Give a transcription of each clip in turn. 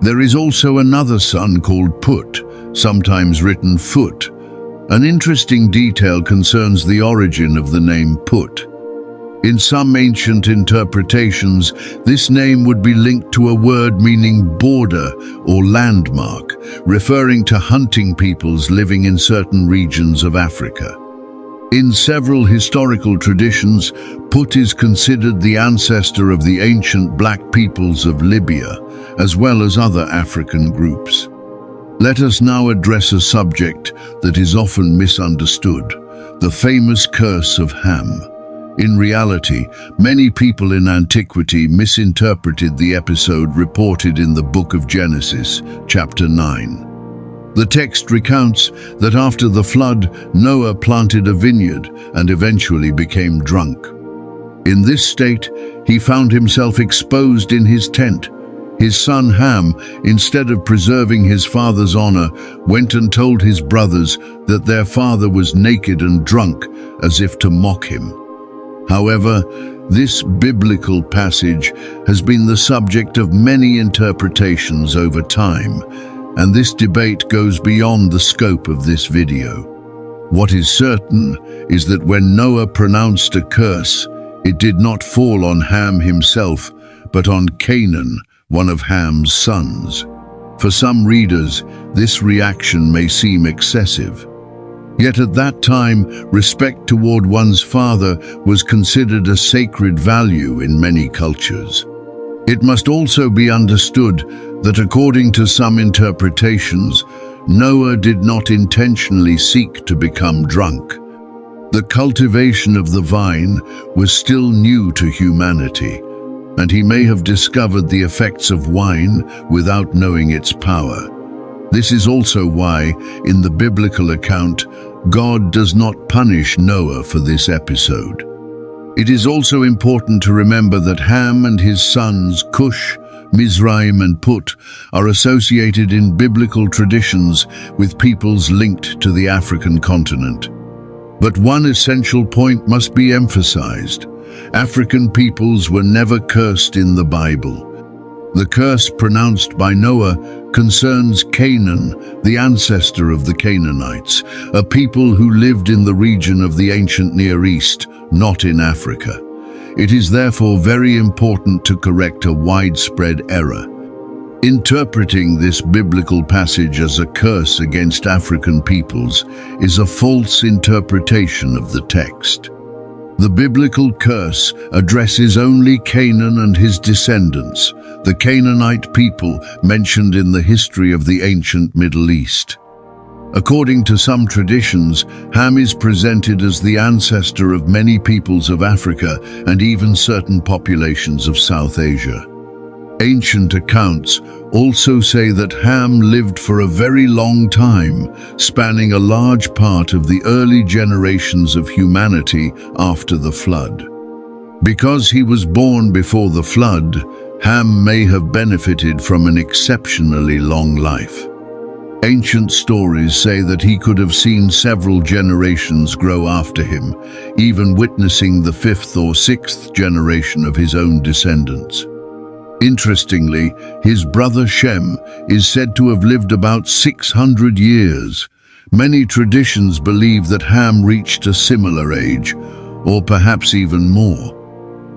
There is also another son called Put, sometimes written Foot. An interesting detail concerns the origin of the name Put. In some ancient interpretations, this name would be linked to a word meaning border or landmark, referring to hunting peoples living in certain regions of Africa. In several historical traditions, Put is considered the ancestor of the ancient black peoples of Libya, as well as other African groups. Let us now address a subject that is often misunderstood, the famous curse of Ham. In reality, many people in antiquity misinterpreted the episode reported in the book of Genesis, chapter 9. The text recounts that after the flood, Noah planted a vineyard and eventually became drunk. In this state, he found himself exposed in his tent. His son Ham, instead of preserving his father's honor, went and told his brothers that their father was naked and drunk, as if to mock him. However, this biblical passage has been the subject of many interpretations over time, and this debate goes beyond the scope of this video. What is certain is that when Noah pronounced a curse, it did not fall on Ham himself, but on Canaan, one of Ham's sons. For some readers, this reaction may seem excessive. Yet at that time, respect toward one's father was considered a sacred value in many cultures. It must also be understood that according to some interpretations, Noah did not intentionally seek to become drunk. The cultivation of the vine was still new to humanity, and he may have discovered the effects of wine without knowing its power. This is also why, in the biblical account, God does not punish Noah for this episode. It is also important to remember that Ham and his sons, Cush, Mizraim, and Put, are associated in biblical traditions with peoples linked to the African continent. But one essential point must be emphasized. African peoples were never cursed in the Bible. The curse pronounced by Noah concerns Canaan, the ancestor of the Canaanites, a people who lived in the region of the ancient Near East, not in Africa. It is therefore very important to correct a widespread error. Interpreting this biblical passage as a curse against African peoples is a false interpretation of the text. The biblical curse addresses only Canaan and his descendants, the Canaanite people mentioned in the history of the ancient Middle East. According to some traditions, Ham is presented as the ancestor of many peoples of Africa and even certain populations of South Asia. Ancient accounts also say that Ham lived for a very long time, spanning a large part of the early generations of humanity after the flood. Because he was born before the flood, Ham may have benefited from an exceptionally long life. Ancient stories say that he could have seen several generations grow after him, even witnessing the fifth or sixth generation of his own descendants. Interestingly, his brother Shem is said to have lived about 600 years. Many traditions believe that Ham reached a similar age, or perhaps even more.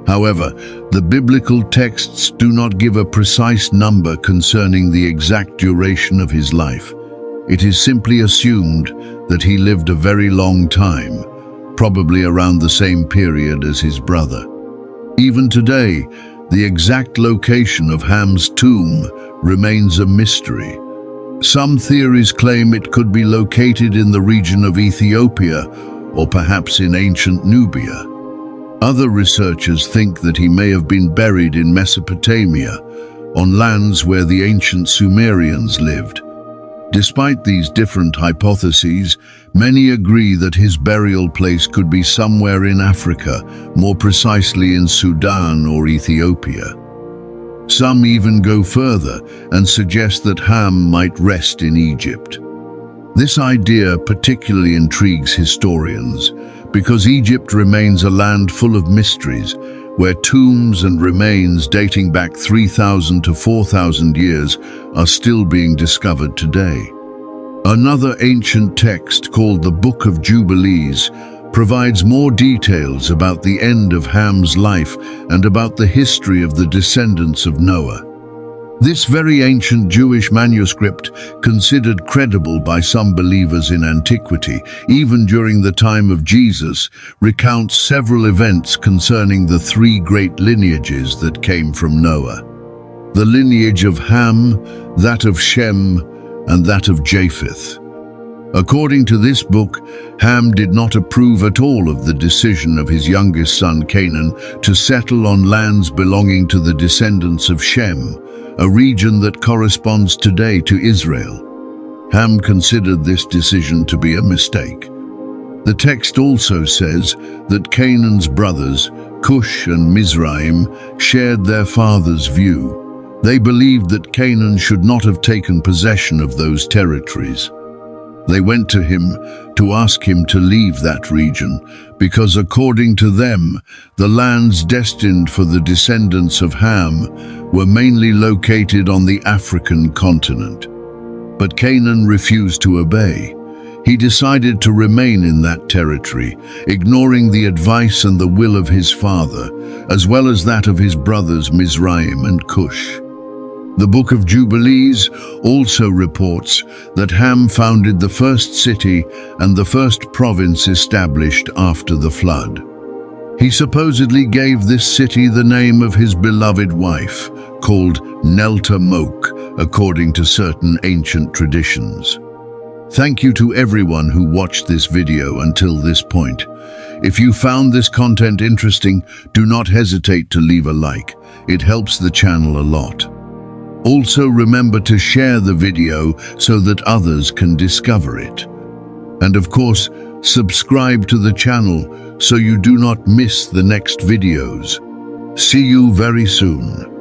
However, the biblical texts do not give a precise number concerning the exact duration of his life. It is simply assumed that he lived a very long time, probably around the same period as his brother. Even today, the exact location of Ham's tomb remains a mystery. Some theories claim it could be located in the region of Ethiopia or perhaps in ancient Nubia. Other researchers think that he may have been buried in Mesopotamia, on lands where the ancient Sumerians lived. Despite these different hypotheses, many agree that his burial place could be somewhere in Africa, more precisely in Sudan or Ethiopia. Some even go further and suggest that Ham might rest in Egypt. This idea particularly intrigues historians because Egypt remains a land full of mysteries, where tombs and remains dating back 3,000 to 4,000 years are still being discovered today. Another ancient text called the Book of Jubilees provides more details about the end of Ham's life and about the history of the descendants of Noah. This very ancient Jewish manuscript, considered credible by some believers in antiquity, even during the time of Jesus, recounts several events concerning the three great lineages that came from Noah. The lineage of Ham, that of Shem, and that of Japheth. According to this book, Ham did not approve at all of the decision of his youngest son Canaan to settle on lands belonging to the descendants of Shem, a region that corresponds today to Israel. Ham considered this decision to be a mistake. The text also says that Canaan's brothers, Cush and Mizraim, shared their father's view. They believed that Canaan should not have taken possession of those territories. They went to him to ask him to leave that region, because according to them, the lands destined for the descendants of Ham were mainly located on the African continent. But Canaan refused to obey. He decided to remain in that territory, ignoring the advice and the will of his father, as well as that of his brothers Mizraim and Cush. The Book of Jubilees also reports that Ham founded the first city and the first province established after the flood. He supposedly gave this city the name of his beloved wife, called Nelta-Mok, according to certain ancient traditions. Thank you to everyone who watched this video until this point. If you found this content interesting, do not hesitate to leave a like. It helps the channel a lot. Also remember to share the video so that others can discover it. And of course, subscribe to the channel so you do not miss the next videos. See you very soon.